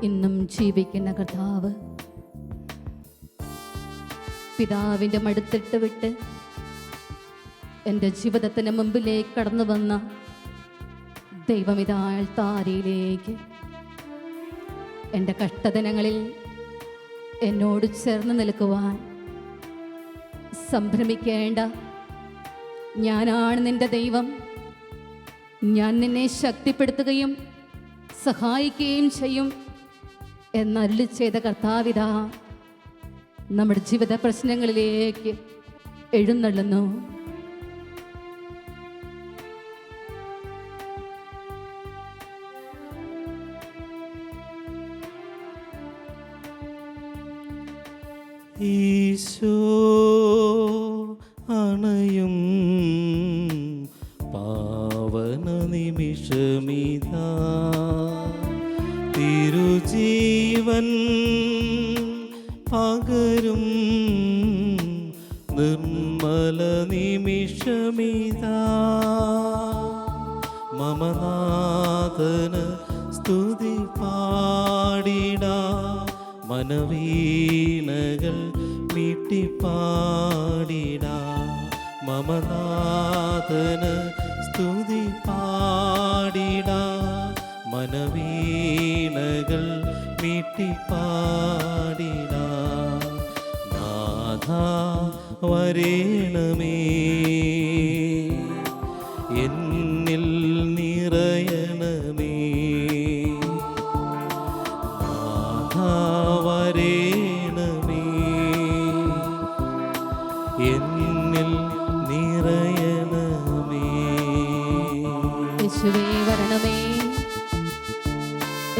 ഇന്നും ജീവിക്കുന്ന കർത്താവ്, പിതാവിൻ്റെ മടുത്തിട്ട് വിട്ട് എൻ്റെ ജീവിതത്തിന് മുമ്പിലേക്ക് കടന്നു വന്ന ദൈവമിതാ താരയിലേക്ക് എൻ്റെ കഷ്ടദിനങ്ങളിൽ എന്നോട് ചേർന്ന് നിൽക്കുവാൻ സംഭ്രമിക്കേണ്ട. ഞാനാണ് നിൻ്റെ ദൈവം, ഞാൻ നിന്നെ ശക്തിപ്പെടുത്തുകയും സഹായിക്കുകയും ചെയ്യും എന്നരുളി ചെയ്ത കർത്താവിതാ നമ്മുടെ ജീവിത പ്രശ്നങ്ങളിലേക്ക് എഴുന്നള്ളുന്നു. ഈശോ അണയും പാവന നിമിഷമിതാ, തിരുജീവൻ പകരും നിർമ്മല നിമിഷമിതാ. മമനാഥന് സ്തുതി പാടിടാ, മനവീണകൾ മീട്ടിപ്പാടിടാ. മമനാഥന് സ്തുതി പാടിടാ, മനവീണകൾ മീട്ടിപ്പാടിടാ. നാഥാ വരേണമേ, എന്നിൽ നിറയണമേ. നാഥാ വരേണമേ, എന്നിൽ നിറയണമേ. യേശുവേ വരണമേ,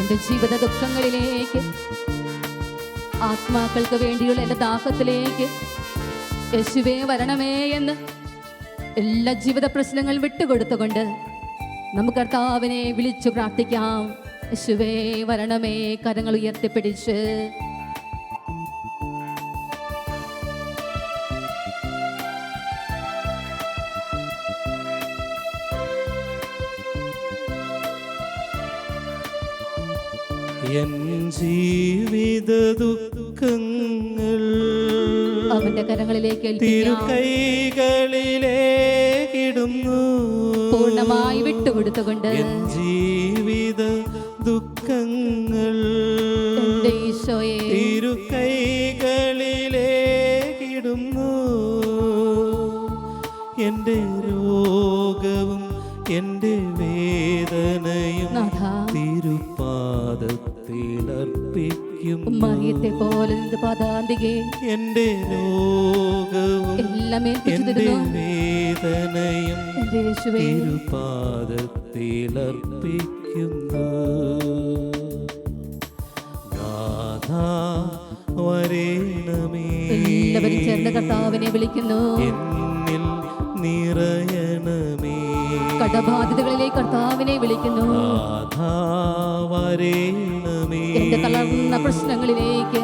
എൻ്റെ ജീവിത ദുഃഖങ്ങളിലേക്ക്, ആത്മാക്കൾക്ക് വേണ്ടിയുള്ള എൻ്റെ ദാഹത്തിലേക്ക് യേശുവേ വരണമേ എന്ന് എല്ലാ ജീവിത പ്രശ്നങ്ങൾ വിട്ടുകൊടുത്തുകൊണ്ട് നമുക്ക് കർത്താവിനെ വിളിച്ചു പ്രാർത്ഥിക്കാം. യേശുവേ വരണമേ, കരങ്ങൾ ഉയർത്തിപ്പിടിച്ച് എൻ ജീവിത ദുഃഖങ്ങൾ അവന്റെ കരങ്ങളിലേക്ക് തിരുകൈകളിലേക്കിടുന്നു, പൂർണ്ണമായി വിട്ടുകൊടുത്തുകൊണ്ട്. എൻ ജീവിത ദുഃഖങ്ങൾ എൻ്റെ ഈശോയെ തിരുകൈകളിലേക്കിടുന്നു, എൻ്റെ രോഗവും എൻ്റെ വേദനയും തിരുപാദത്തിലർപ്പിക്കും. മറിയത്തെ പോലെ പാദാന്തികെ എൻ്റെ രോഗവും എൻ്റെ വേദനയും തിരുപാദത്തിലർപ്പിക്കുന്നു. നാഥാ വരേണമേ, എല്ലാവരും ചേർന്ന് കർത്താവിനെ വിളിക്കുന്നു. എന്നിൽ നിറയണമേ, കടബാധിതകളിലേക്ക് കർത്താവിനെ വിളിക്കുന്നു. നാഥാ വരേണമേ, എന്റെ തളർന്ന പ്രശ്നങ്ങളിലേക്ക്,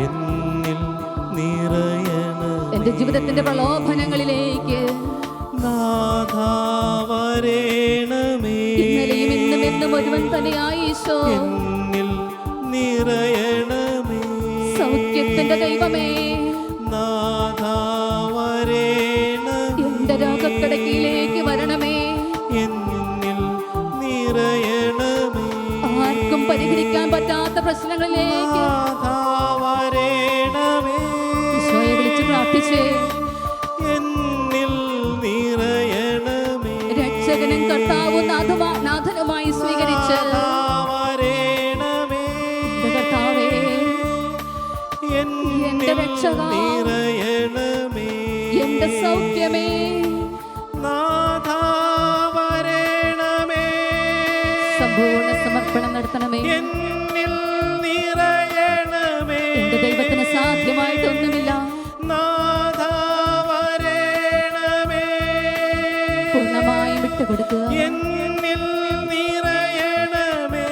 എന്നിൽ നിറയണമേ, എന്റെ ജീവിതത്തിന്റെ പ്രലോഭനങ്ങളിലേക്ക് നാഥാ വരേണമേ, ഇന്നലെയും ഇന്നും എന്നും ഒരുവൻ തന്നെയായി ഈശോ, എന്നിൽ നിറയണമേ, സൗഖ്യത്തിന്റെ ദൈവമേ നാഥാ വരേണമേ, എന്റെ രോഗക്കിടക്കയിലേക്ക് വരണമേ, എന്നിൽ നിറയണമേ, ആർക്കും പരിഹരിക്കാൻ പറ്റാത്ത പ്രശ്നങ്ങളിലേക്ക് നാഥാ വരേണമേ, ഈശോയെ വിളിച്ച് പ്രാർത്ഥിച്ച് എന്നിൽ നിറയണമേ, രക്ഷകനും കർത്താവും നാഥനുമായി സ്വീകരിച്ച് വരേണമേ, എന്റെ കർത്താവേ, എന്റെ രക്ഷകാ, നിറയണമേ, എന്റെ സൗഖ്യമേ, നാഥാ വരേണമേ, സമ്പൂർണ്ണ സമർപ്പണം നടത്തണമേ. എന്നിൽ നിറയണമേ, എന്റെ ദൈവത്തിന് സാധ്യമായിട്ടൊന്നുമില്ല. നാഥാ വരേണമേ, പൂർണ്ണമായും വിട്ടുകൊടുക്കുക. എന്നിൽ നിറയണമേ,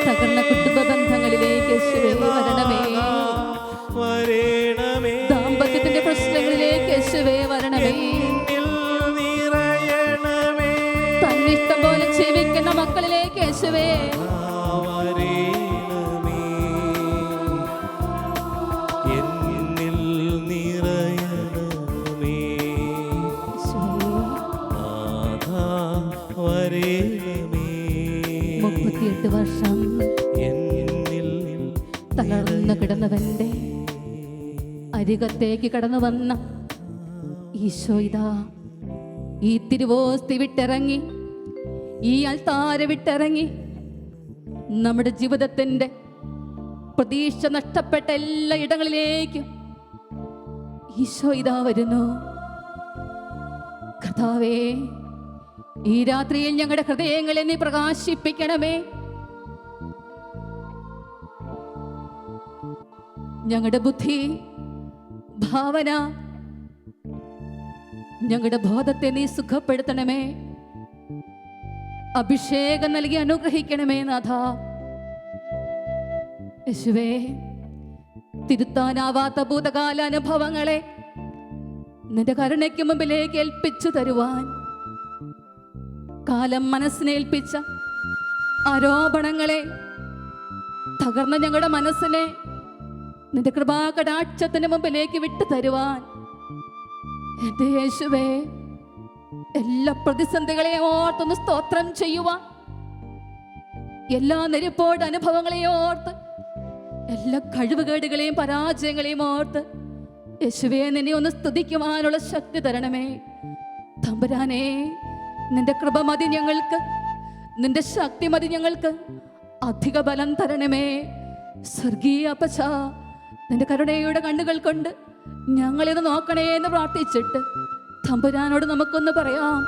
തകർന്ന കുടുംബ ബന്ധങ്ങളിലേക്ക് യേശുവേ വരണമേ, വരേണമേ, ദാമ്പത്യത്തിന്റെ പ്രശ്നങ്ങളിലേക്ക് യേശുവേ വരണമേ, എന്നിൽ നിറയണമേ, തന്നിഷ്ടം പോലെ ജീവിക്കുന്ന മക്കളിലേക്ക് യേശുവേ വരേണമേ, 18 വർഷം എന്നിൽ തളർന്നു കിടന്നവന്റെ അരികത്തേക്ക് കടന്നു വന്ന ഈശോ ഇതാ ഈ തിരുവോസ്തി വിട്ടിറങ്ങി, ഈ അൾത്താര വിട്ടിറങ്ങി, നമ്മുടെ ജീവിതത്തിൻ്റെ പ്രതീക്ഷ നഷ്ടപ്പെട്ട എല്ലാ ഇടങ്ങളിലേക്കും ഈശോ ഇതാ വരുന്നു. കർത്താവേ, ഈ രാത്രിയിൽ ഞങ്ങളുടെ ഹൃദയങ്ങളെ നീ പ്രകാശിപ്പിക്കണമേ. ഞങ്ങളുടെ ബുദ്ധി, ഭാവന, ഞങ്ങളുടെ ബോധത്തെ നീ സുഖപ്പെടുത്തണമേ. അഭിഷേകം നൽകി അനുഗ്രഹിക്കണമേ നാഥ. യേശുവേ, തിരുത്താനാവാത്ത ഭൂതകാല അനുഭവങ്ങളെ നിന്റെ കരുണയ്ക്ക് മുമ്പിലേക്ക് ഏൽപ്പിച്ചു തരുവാൻ, കാലം മനസ്സിനേൽപ്പിച്ച ആരോപണങ്ങളെ, തകർന്ന ഞങ്ങളുടെ മനസ്സിനെ നിന്റെ കൃപാകടാക്ഷത്തിന് മുമ്പിലേക്ക് വിട്ടു തരുവാൻ, എന്റെ യേശുവേ, എല്ലാ പ്രതിസന്ധികളെയും ഓർത്തൊന്ന് സ്തോത്രം ചെയ്യുവാൻ, എല്ലാ നെരുപ്പോട് അനുഭവങ്ങളെയും ഓർത്ത്, എല്ലാ കഴിവുകേടുകളെയും പരാജയങ്ങളെയും ഓർത്ത് യേശുവേ നിന്നെ ഒന്ന് സ്തുതിക്കുവാനുള്ള ശക്തി തരണമേ. തമ്പുരാനേ, നിന്റെ കൃപ മതി ഞങ്ങൾക്ക്, നിന്റെ ശക്തി മതി ഞങ്ങൾക്ക്, അധിക ബലം തരണമേ. സ്വർഗീയ അപ്പച്ച, നിന്റെ കരുണയുടെ കണ്ണുകൾ കൊണ്ട് ഞങ്ങളിത് നോക്കണേ എന്ന് പ്രാർത്ഥിച്ചിട്ട് തമ്പുരാനോട് നമുക്കൊന്ന് പറയാം.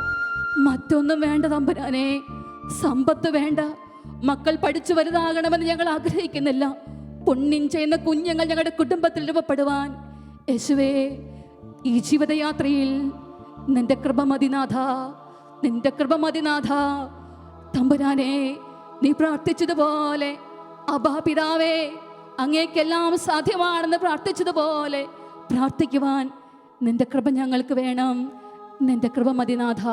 മറ്റൊന്നും വേണ്ട തമ്പുരാനെ, സമ്പത്ത് വേണ്ട, മക്കൾ പഠിച്ചു വലുതാകണമെന്ന് ഞങ്ങൾ ആഗ്രഹിക്കുന്നില്ല. പുണ്യം ചെയ്യുന്ന കുഞ്ഞുങ്ങൾ ഞങ്ങളുടെ കുടുംബത്തിൽ രൂപപ്പെടുവാൻ യേശുവേ, ഈ ജീവിതയാത്രയിൽ നിന്റെ കൃപ മതിനാഥ, നിന്റെ കൃപ മതിനാഥ. തമ്പുരാനെ, നീ പ്രാർത്ഥിച്ചതുപോലെ അബ്ബാ പിതാവേ, അങ്ങേക്കെല്ലാം സാധ്യമാണെന്ന് പ്രാർത്ഥിച്ചതുപോലെ പ്രാർത്ഥിക്കുവാൻ നിന്റെ കൃപ ഞങ്ങൾക്ക് വേണം. നിന്റെ കൃപ മതിനാഥ.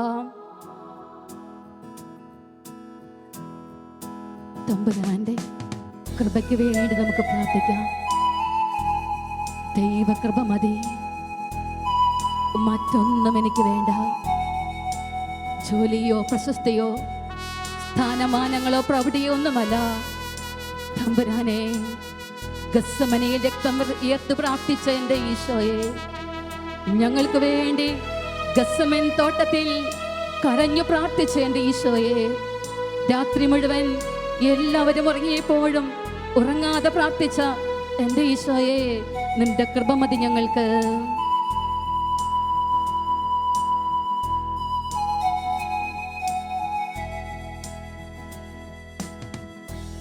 തമ്പുരാന്റെ കൃപയ്ക്ക് വേണ്ടി നമുക്ക് പ്രാർത്ഥിക്കാം. ദൈവകൃപ മതി, മറ്റൊന്നും എനിക്ക് വേണ്ട. ജോലിയോ പ്രശസ്തിയോ സ്ഥാനമാനങ്ങളോ പ്രൗഢിയോ ഒന്നുമല്ല. തമ്പുരാനെ, ഗത്സമനയിൽ രക്തം ഉയർത്ത് പ്രാർത്ഥിച്ച എൻ്റെ ഈശോയെ, ഞങ്ങൾക്ക് വേണ്ടി ഗത്സമൻ തോട്ടത്തിൽ കരഞ്ഞു പ്രാർത്ഥിച്ച എൻ്റെ ഈശോയെ, രാത്രി മുഴുവൻ എല്ലാവരും ഉറങ്ങിയപ്പോഴും ഉറങ്ങാതെ പ്രാർത്ഥിച്ച എൻ്റെ ഈശോയെ, നിന്റെ കൃപ മതി ഞങ്ങൾക്ക്.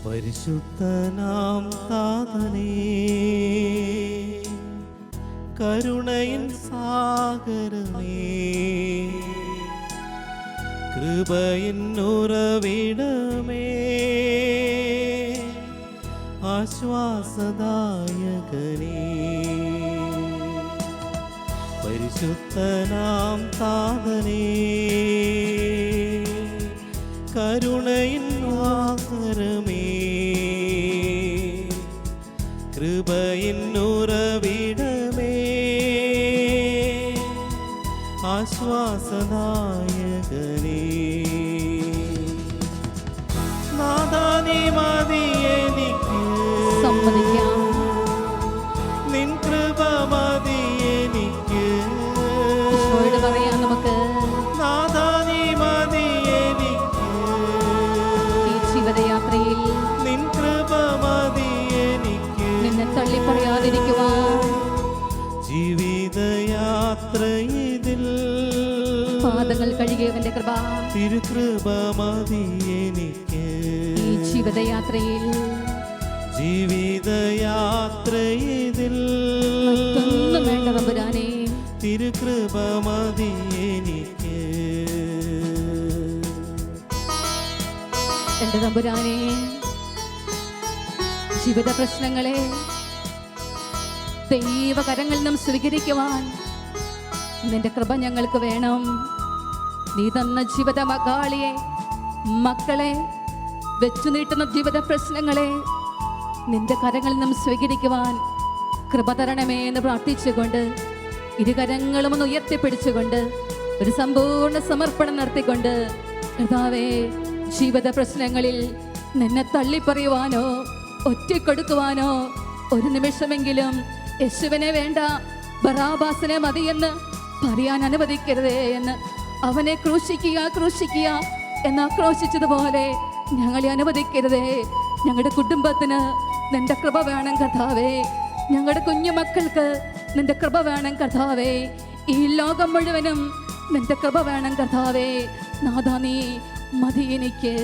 പരിശുദ്ധനാം താതനേ, കരുണയിൻ സാഗരമേ, കൃപയിൻ ഉറവിടമേ, ആശ്വാസദായകനേ, പരിശുദ്ധനാം താതനേ, കരുണയിൻ ആകരമേ, കൃപയിൻ ഉറവിടമേ, ആശ്വാസദായകനേ, നാഥാ നീ മതി എനിക്ക്, സമ്മതിക്കാം. നിൻ കൃപ മതി എനിക്ക്, ഈശോയോട് പറയാം നമുക്ക്. നാഥാ നീ മതി എനിക്ക്, ഈ ജീവിതയാത്രയിൽ നിൻ കൃപ മതി എനിക്ക്, നിന്നെ തള്ളി പറയാതിരിക്കുവാൻ, ജീവിതയാത്രയിൽ പാദങ്ങൾ കഴുകിയവന്റെ കൃപ, തിരുകൃപ മതി എനിക്ക്, ഈ ജീവിതയാത്രയിൽ ജീവിതയാത്രയിൽ മറ്റൊന്നും വേണ്ട തമ്പുരാനെ, തിരുകൃപ മതി എനിക്ക്. എന്റെ തമ്പുരാനെ, ജീവിത പ്രശ്നങ്ങളെ ദൈവകരങ്ങളിൽ നിന്നും സ്വീകരിക്കുവാൻ നിന്റെ കൃപ ഞങ്ങൾക്ക് വേണം. നീ തന്ന ജീവിത മകാളിയെ, മക്കളെ, വെച്ചു നീട്ടുന്ന ജീവിത പ്രശ്നങ്ങളെ നിന്റെ കരങ്ങളിൽ നിന്നും സ്വീകരിക്കുവാൻ കൃപ തരണമേ എന്ന് പ്രാർത്ഥിച്ചുകൊണ്ട്, ഇരുകരങ്ങളും ഒന്ന് ഉയർത്തിപ്പിടിച്ചുകൊണ്ട്, ഒരു സമ്പൂർണ്ണ സമർപ്പണം നടത്തിക്കൊണ്ട്, കർത്താവേ, ജീവിത പ്രശ്നങ്ങളിൽ നിന്നെ തള്ളിപ്പറയുവാനോ ഒറ്റക്കൊടുക്കുവാനോ ഒരു നിമിഷമെങ്കിലും യേശുവിനെ വേണ്ട, ബറാബാസിനെ മതിയെന്ന് പറയാൻ അനുവദിക്കരുതേ എന്ന് അവനെ ക്രൂശിക്കുക ക്രൂശിക്കുക എന്ന് ആക്രോശിച്ചതുപോലെ ഞങ്ങളെ അനുവദിക്കരുതേ. ഞങ്ങളുടെ കുടുംബത്തിന് നിന്റെ കൃപ വേണം കർത്താവേ. ഞങ്ങളുടെ കുഞ്ഞുമക്കൾക്ക് നിന്റെ കൃപ വേണം കർത്താവേ. ഈ ലോകം മുഴുവനും നിന്റെ കൃപ വേണം കർത്താവേ. നാഥാ നീ മതി എനിക്ക്.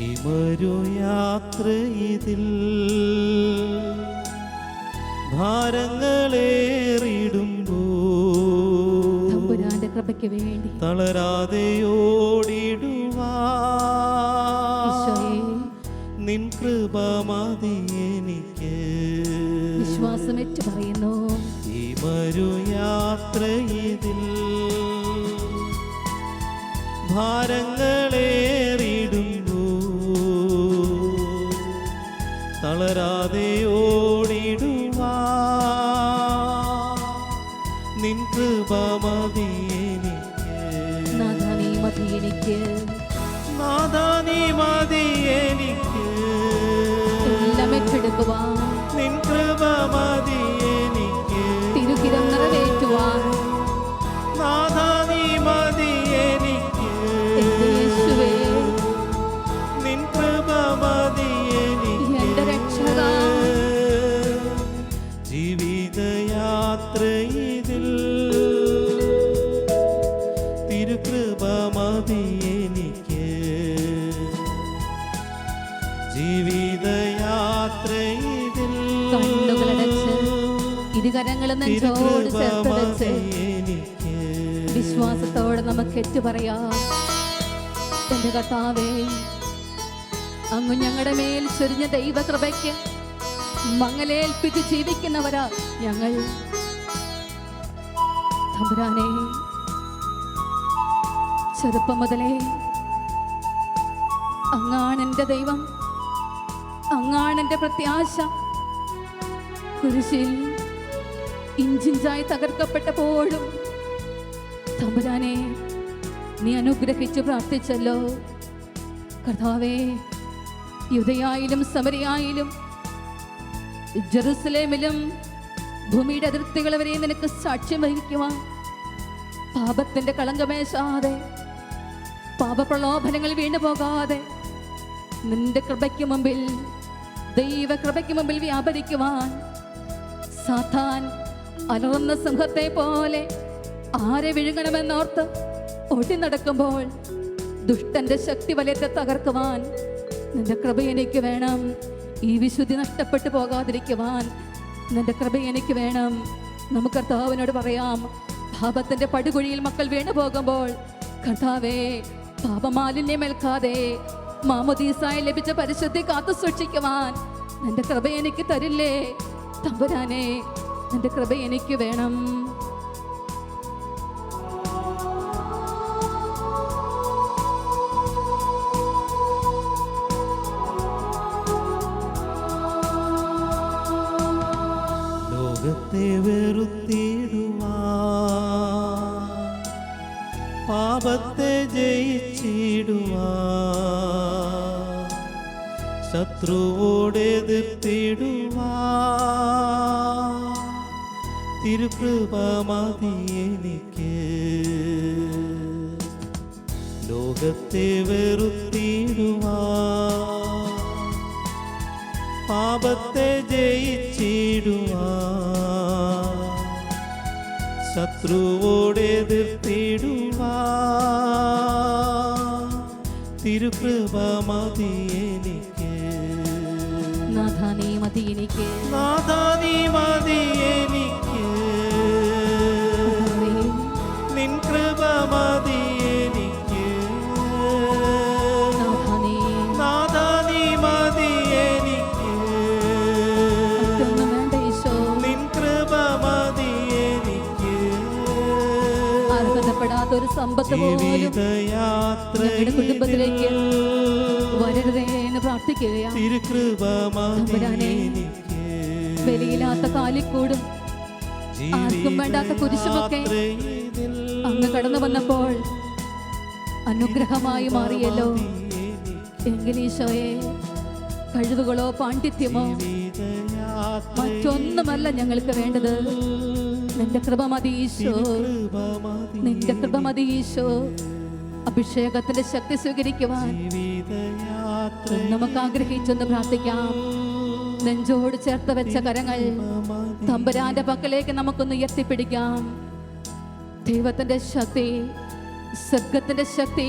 ഈ മരുയാത്രയിതിൽ ഭാരങ്ങളേറിടുമ്പോ തമ്പുരാന്റെ കൃപയ്ക്ക് വേണ്ടി തളരാതെ ഓടിടുവാ നിൻ കൃപ മതി എനിക്ക്. വിശ്വാസമേറ്റ് പറയുന്നു, ഈ മരുയാത്രയിതിൽ ഭാരങ്ങളേറിടുമ്പോ തളരാതെ ഓടിടുവാ നിൻ കൃപ മതി എനിക്ക്. നാഥാ നീ മതി എനിക്ക്. നാഥാ നീ മതി എനിക്ക്. എല്ലാം ഏറ്റെടുക്കുവാൻ നിൻ കൃപ മതി എനിക്ക്. തിരുഹിതം നിറവേറ്റുവാൻ നാഥാ നീ മതി എനിക്ക്. എന്റെ യേശുവേ, നിൻ കൃപ മതി എനിക്ക്. എന്റെ രക്ഷകാ, ജീവിതയാത്രയിതിൽ തിരുകൃപ മതി എനിക്ക്. ജീവിതയാത്രയിതിൽ കണ്ണുകളടച്ച് ഇരുകരങ്ങളും നെഞ്ചോട് ചേർത്ത് വെച്ച് എനിക്ക്. വിശ്വാസത്തോടെ നമുക്ക് ഏറ്റുപറയാം. എന്റെ കർത്താവേ, അങ്ങ് ഞങ്ങളുടെ മേൽ ചൊരിഞ്ഞ ദൈവകൃപയ്ക്ക് മങ്ങലേൽപ്പിച്ച് ജീവിക്കുന്നവരാ ഞങ്ങൾ. തമ്പുരാനെ, ചെറുപ്പം മുതലേ അങ്ങാണെന്റെ ദൈവം, അങ്ങാണെന്റെ പ്രത്യാശ. കുരിശിൽ ഇഞ്ചിഞ്ചായി തകർക്കപ്പെട്ടപ്പോഴും തമ്പുരാനെ നീ അനുഗ്രഹിച്ച് പ്രാർത്ഥിച്ചല്ലോ. കർത്താവേ, യൂദയായിലും സമരിയായിലും ജെറുസലേമിലും ഭൂമിയുടെ അതിർത്തികൾ വരെ നിനക്ക് സാക്ഷ്യം വഹിക്കുവാൻ പാപത്തിന്റെ കളങ്കമേശാതെ പാപപ്രലോഭനങ്ങൾ വീണു പോകാതെ നിന്റെ കൃപയ്ക്ക് മുമ്പിൽ, ദൈവ കൃപയ്ക്ക് മുമ്പിൽ വ്യാപരിക്കുവാൻ സാത്താൻ അലറുന്ന സിംഹത്തെ പോലെ ആരെ വിഴുങ്ങണമെന്നോർത്ത് ഓടി നടക്കുമ്പോൾ ദുഷ്ടന്റെ ശക്തി വലയത്തെ തകർക്കുവാൻ നിന്റെ കൃപ എനിക്ക് വേണം. ഈ വിശുദ്ധി നഷ്ടപ്പെട്ടു പോകാതിരിക്കുവാൻ നിന്റെ കൃപ എനിക്ക് വേണം. നമുക്ക് കർത്താവിനോട് പറയാം, പാപത്തിന്റെ പടുകുഴിയിൽ മക്കൾ വീണു പോകുമ്പോൾ കർത്താവേ, പാപമാലിന്യമേൽക്കാതെ മാമോദീസായി ലഭിച്ച പരിശുദ്ധി കാത്തു സൂക്ഷിക്കുവാൻ നിന്റെ കൃപ എനിക്ക് തരില്ലേ തമ്പുരാനെ? നിന്റെ കൃപ എനിക്ക് വേണം. ലോകത്തെ വെറുത്തിടുവാ, പാപത്തെ ജയിച്ചിടുവാ, ശത്രുവോട് എതിർത്തിടുവാ തിരുകൃപ മതി എനിക്ക്. ലോകത്തെ വെറുത്തിടുവാ, പാപത്തെ ജയിച്ചിടുവാ, ശത്രുവോട് എതിർത്തിടുവാ തിരുകൃപ മതി എനിക്ക്. നാഥാ നീ മതി എനിക്ക്. നാഥാ നീ മതി എനിക്ക്. നിൻ കൃപ മതി എനിക്ക്. നാഥാ നീ മതി എനിക്ക്. നിൻ കൃപ മതി എനിക്ക്. അർഹതപ്പെടാത്തൊരു സമ്പത്ത് പോലും ഞങ്ങളുടെ കുടുംബത്തിലേക്ക് വരരുതേ എന്ന് പ്രാർത്ഥിക്കുകയാണ്. തമ്പുരാനെ, ബലിയില്ലാത്ത കാലിക്കൂടും ആർക്കും വേണ്ടാത്ത കുരിശുമൊക്കെ അങ്ങ് കടന്നു വന്നപ്പോൾ അനുഗ്രഹമായി മാറിയല്ലോ. എങ്കിലീശോയെ, കഴിവുകളോ പാണ്ഡിത്യമോ മറ്റൊന്നുമല്ല ഞങ്ങൾക്ക് വേണ്ടത്. നിന്റെ കൃപ മതി ഈശോ, നിന്റെ കൃപ മതി ഈശോ. അഭിഷേകത്തിന്റെ ശക്തി സ്വീകരിക്കുവാൻ നമുക്ക് ആഗ്രഹിച്ചൊന്ന് പ്രാർത്ഥിക്കാം. നെഞ്ചോട് ചേർത്ത് വെച്ച കരങ്ങൾ തമ്പുരാന്റെ പക്കലേക്ക് നമുക്കൊന്ന് ഉയർത്തിപ്പിടിക്കാം. ദൈവത്തിന്റെ ശക്തി, സ്വർഗത്തിന്റെ ശക്തി,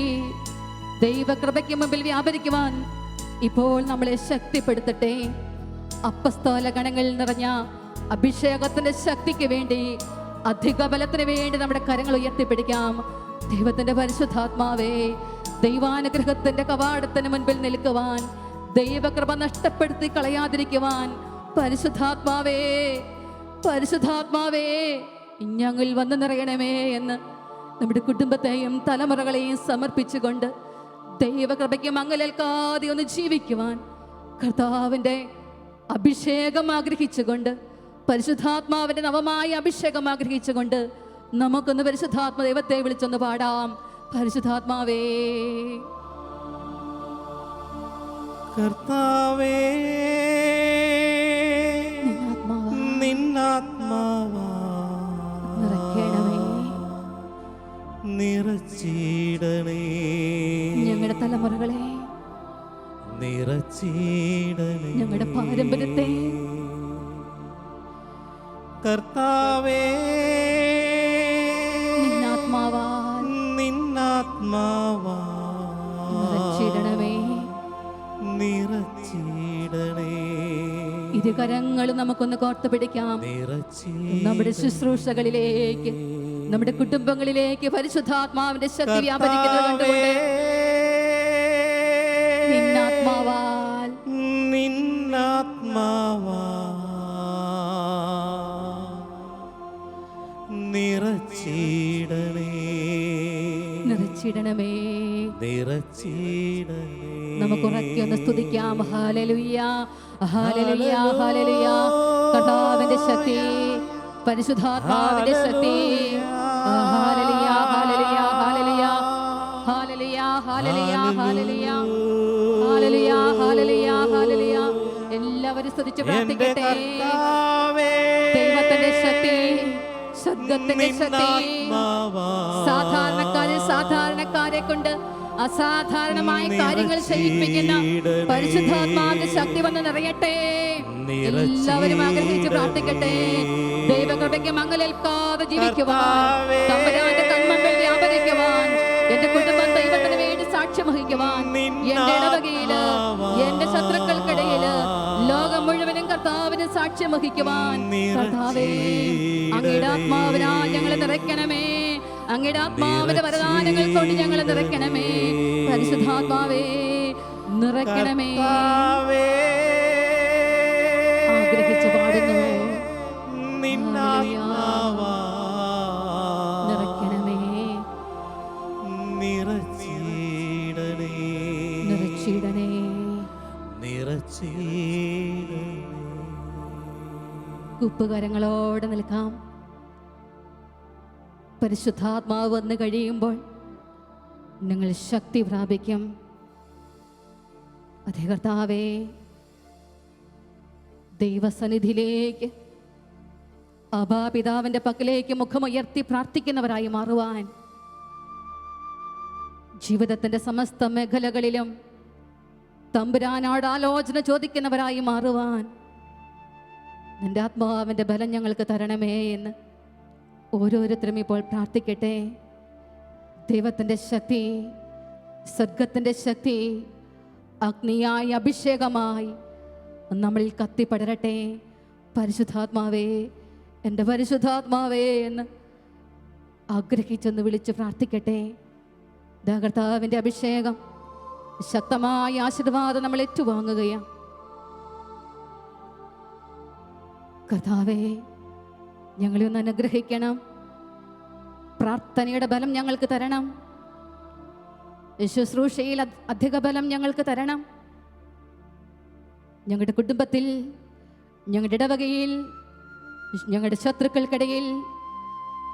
ദൈവകൃപയ്ക്ക് മുമ്പിൽ വ്യാപരിക്കുവാൻ ഇപ്പോൾ നമ്മളെ ശക്തിപ്പെടുത്തട്ടെ. അപ്പസ്തോല ഗണങ്ങളിൽ നിറഞ്ഞ അഭിഷേകത്തിന്റെ ശക്തിക്ക് വേണ്ടി, അധിക ബലത്തിന് വേണ്ടി നമ്മുടെ കരങ്ങൾ ഉയർത്തിപ്പിടിക്കാം. ദൈവത്തിന്റെ പരിശുദ്ധാത്മാവേ, ദൈവാനുഗ്രഹത്തിന്റെ കവാടത്തിന് മുൻപിൽ നിൽക്കുവാൻ, ദൈവകൃപ നഷ്ടപ്പെടുത്തി കളയാതിരിക്കുവാൻ പരിശുദ്ധാത്മാവേ, പരിശുദ്ധാത്മാവേ ഞങ്ങളിൽ വന്ന് നിറയണമേ എന്ന് നമ്മുടെ കുടുംബത്തെയും തലമുറകളെയും സമർപ്പിച്ചുകൊണ്ട് ദൈവകൃപയ്ക്ക് മങ്ങലേൽക്കാതെ ഒന്ന് ജീവിക്കുവാൻ കർത്താവിൻ്റെ അഭിഷേകം ആഗ്രഹിച്ചുകൊണ്ട്, പരിശുദ്ധാത്മാവിൻ്റെ നവമായ അഭിഷേകം ആഗ്രഹിച്ചുകൊണ്ട് നമുക്കൊന്ന് പരിശുദ്ധാത്മ ദൈവത്തെ വിളിച്ചൊന്ന് പാടാം. പരിശുദ്ധാത്മാവേ, കർത്താവേ, നിന്നാത്മാവാ നിറയ്ക്കണമേ, നിറച്ചിടണേ. ഞങ്ങളുടെ തലമുറകളെ, നിറച്ചിടണേ, ഞങ്ങളുടെ പാരമ്പര്യത്തെ. കർത്താവേ, നിന്നാത്മാവാൽ നിറച്ചിടണമേ, നിറച്ചിടണേ. ഇരുകരങ്ങളും നമുക്കൊന്ന് കോർത്ത് പിടിക്കാം. നമ്മുടെ ശുശ്രൂഷകളിലേക്ക്, നമ്മുടെ കുടുംബങ്ങളിലേക്ക് പരിശുദ്ധാത്മാവിന്റെ ശക്തി വ്യാപരിക്കുന്നത് കണ്ടുകൊണ്ട് നിന്നാത്മാവാൽ നിറച്ചിടണേ, നിറച്ചിടണമേ, നിറച്ചിടണേ. നമുക്ക് ഉറക്കെ ഒന്ന് സ്തുതിക്കാം. ഹല്ലേലൂയ, ഹല്ലേലൂയ, ഹല്ലേലൂയ. കർത്താവിന്റെ ശക്തി, പരിശുദ്ധാത്മാവിന്റെ ശക്തി. ഹല്ലേലൂയ, ഹല്ലേലൂയ, ഹല്ലേലൂയ, ഹല്ലേലൂയ, ഹല്ലേലൂയ, ഹല്ലേലൂയ, ഹല്ലേലൂയ, ഹല്ലേലൂയ, ഹല്ലേലൂയ. എല്ലാവരും സ്തുതിച്ച് പ്രാർത്ഥിക്കട്ടെ. ദൈവത്തിന്റെ ശക്തി, സ്വർഗ്ഗത്തിന്റെ ശക്തി, സാധാരണക്കാരെ കൊണ്ട് അസാധാരണമായ കാര്യങ്ങൾ ചെയ്യിപ്പിക്കുന്ന പരിശുദ്ധാത്മാവിന്റെ ശക്തി വന്ന് നിറയട്ടെ. എല്ലാവരും ആഗ്രഹിച്ച് പ്രാർത്ഥിക്കട്ടെ. ദൈവകൃപയ്ക്ക് മങ്ങലേൽക്കാതെ ജീവിക്കുവാൻ, തമ്പുരാന്റെ കൺമുമ്പിൽ വ്യാപരിക്കുവാൻ, എന്റെ കുടുംബം ദൈവത്തിന് വേണ്ടി സാക്ഷ്യം വഹിക്കുവാൻ, എന്റെ ഇടവകയില്, എന്റെ ശത്രുക്കൾക്കിടയില്, ലോകം മുഴുവനും കർത്താവിന് സാക്ഷ്യം വഹിക്കുവാൻ കർത്താവേ, അങ്ങയുടെ ആത്മാവിനാൽ ഞങ്ങളെ നിറയ്ക്കണമേ. അങ്ങയുടെ ആത്മാവിന്റെ വരദാനങ്ങൾ കൊണ്ട് ഞങ്ങളെ നിറയ്ക്കണമേ. പരിശുദ്ധാത്മാവേ നിറയ്ക്കണമേ. ആഗ്രഹിച്ചു പാടുന്നു. നിറയ്ക്കണമേ, നിറച്ചിടണേ, നിറച്ചിടണേ, നിറച്ചിടണേ. ഉപ്പുകരങ്ങളോടെ നിൽക്കാം. പരിശുദ്ധാത്മാവ് വന്നു കഴിയുമ്പോൾ നിങ്ങൾ ശക്തി പ്രാപിക്കും. അതേ കർത്താവേ, ദൈവസന്നിധിയിലേക്ക്, അബാപിതാവിൻ്റെ പക്കലേക്ക് മുഖമുയർത്തി പ്രാർത്ഥിക്കുന്നവരായി മാറുവാൻ, ജീവിതത്തിൻ്റെ സമസ്ത മേഖലകളിലും തമ്പുരാനോട് ആലോചന ചോദിക്കുന്നവരായി മാറുവാൻ നിന്റെ ആത്മാവിൻ്റെ ബലം ഞങ്ങൾക്ക് തരണമേ എന്ന് ഓരോരുത്തരും ഇപ്പോൾ പ്രാർത്ഥിക്കട്ടെ. ദൈവത്തിൻ്റെ ശക്തി, സ്വർഗത്തിൻ്റെ ശക്തി അഗ്നിയായി, അഭിഷേകമായി നമ്മളിൽ കത്തിപ്പടരട്ടെ. പരിശുദ്ധാത്മാവേ, എൻ്റെ പരിശുദ്ധാത്മാവേ എന്ന് ആഗ്രഹിച്ചൊന്ന് വിളിച്ച് പ്രാർത്ഥിക്കട്ടെ. കർത്താവിൻ്റെ അഭിഷേകം, ശക്തമായ ആശീർവാദം നമ്മൾ ഏറ്റുവാങ്ങുകയാണ്. കർത്താവേ, ഞങ്ങളെ ഒന്ന് അനുഗ്രഹിക്കണം. പ്രാർത്ഥനയുടെ ബലം ഞങ്ങൾക്ക് തരണം. ശുശ്രൂഷയിൽ അധിക ബലം ഞങ്ങൾക്ക് തരണം. ഞങ്ങളുടെ കുടുംബത്തിൽ, ഞങ്ങളുടെ ഇടവകയിൽ, ഞങ്ങളുടെ ശത്രുക്കൾക്കിടയിൽ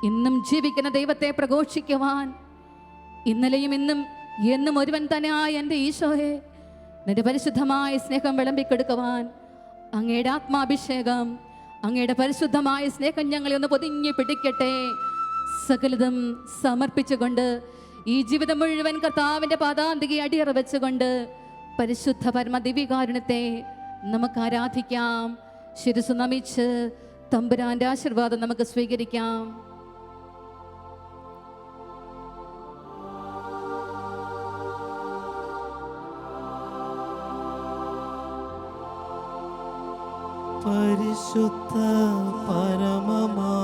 ഇന്നും ജീവിക്കുന്ന ദൈവത്തെ പ്രഘോഷിക്കുവാൻ ഇന്നലെയും ഇന്നും എന്നും ഒരുവൻ തന്നെയായ എൻ്റെ ഈശോയെ, നിന്റെ പരിശുദ്ധമായ സ്നേഹം വിളമ്പിക്കെടുക്കുവാൻ അങ്ങയുടെ ആത്മാഭിഷേകം, അങ്ങയുടെ പരിശുദ്ധമായ സ്നേഹം ഞങ്ങളെ ഒന്ന് പൊതിഞ്ഞു പിടിക്കട്ടെ. സകലതും സമർപ്പിച്ചുകൊണ്ട് ഈ ജീവിതം മുഴുവൻ കർത്താവിൻ്റെ പാദാന്തികെ അടിയറ വെച്ചുകൊണ്ട് പരിശുദ്ധ പരമ ദിവ്യകാരുണ്യത്തെ നമുക്ക് ആരാധിക്കാം. ശിരസ്സു നമിച്ച് തമ്പുരാന്റെ ആശീർവാദം നമുക്ക് സ്വീകരിക്കാം. പരിശുദ്ധ പരമമാ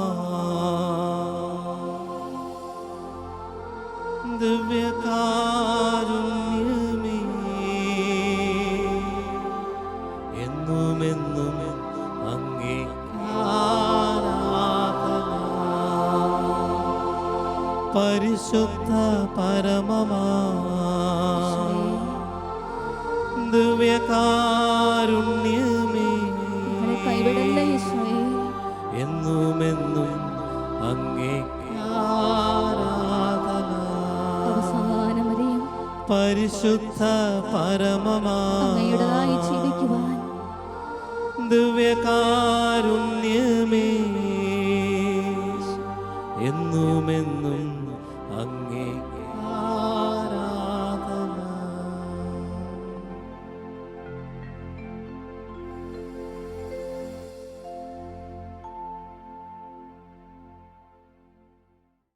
ദിവ്യകാരുണ്യമേ, എന്നുമെന്നും അങ്ങേക്ക് ആരാധന. പരിശുദ്ധ പരമമാ ദിവ്യകാരുണ്യമേ, കൈവിടല്ലേ ഈശോയെ, എന്നുമെന്നും അങ്ങേക്ക് ആരാധന. അവസാനം വരെയും പരിശുദ്ധ പരമമാ അങ്ങയുടേതായി ജീവിക്കുവാൻ ദിവ്യകാരുണ്യമേ, എന്നുമെന്നും അങ്ങേക്ക്